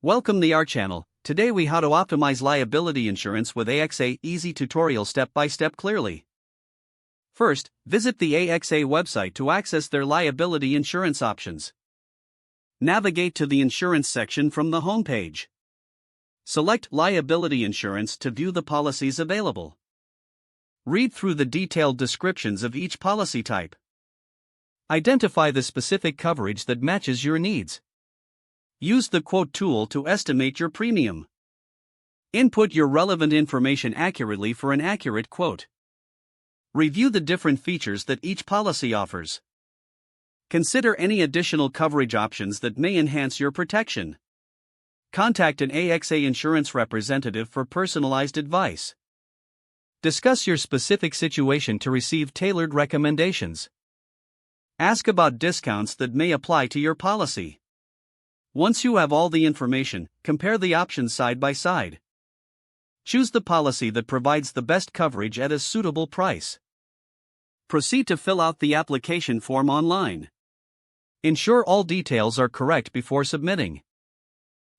Welcome to our channel. Today we how to optimize liability insurance with AXA easy tutorial step by step clearly. First, visit the AXA website to access their liability insurance options. Navigate to the insurance section from the home page. Select liability insurance to view the policies available. Read through the detailed descriptions of each policy type. Identify the specific coverage that matches your needs. Use the quote tool to estimate your premium. Input your relevant information accurately for an accurate quote. Review the different features that each policy offers. Consider any additional coverage options that may enhance your protection. Contact an AXA insurance representative for personalized advice. Discuss your specific situation to receive tailored recommendations. Ask about discounts that may apply to your policy. Once you have all the information, compare the options side by side. Choose the policy that provides the best coverage at a suitable price. Proceed to fill out the application form online. Ensure all details are correct before submitting.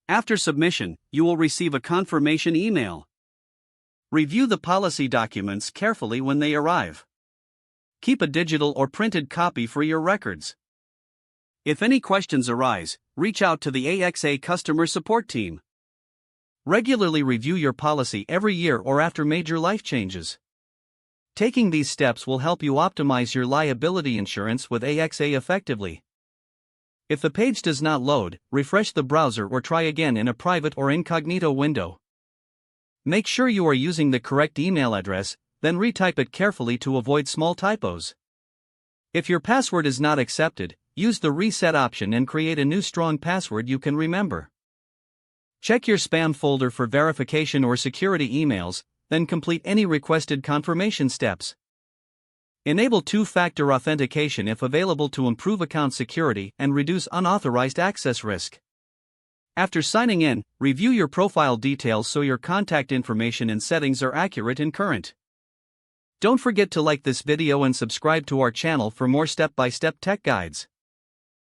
After submission, you will receive a confirmation email. Review the policy documents carefully when they arrive. Keep a digital or printed copy for your records. If any questions arise, reach out to the AXA customer support team. Regularly review your policy every year or after major life changes. Taking these steps will help you optimize your liability insurance with AXA effectively. If the page does not load, refresh the browser or try again in a private or incognito window. Make sure you are using the correct email address, then retype it carefully to avoid small typos. If your password is not accepted, use the reset option and create a new strong password you can remember. Check your spam folder for verification or security emails, then complete any requested confirmation steps. Enable two-factor authentication if available to improve account security and reduce unauthorized access risk. After signing in, review your profile details so your contact information and settings are accurate and current. Don't forget to like this video and subscribe to our channel for more step-by-step tech guides.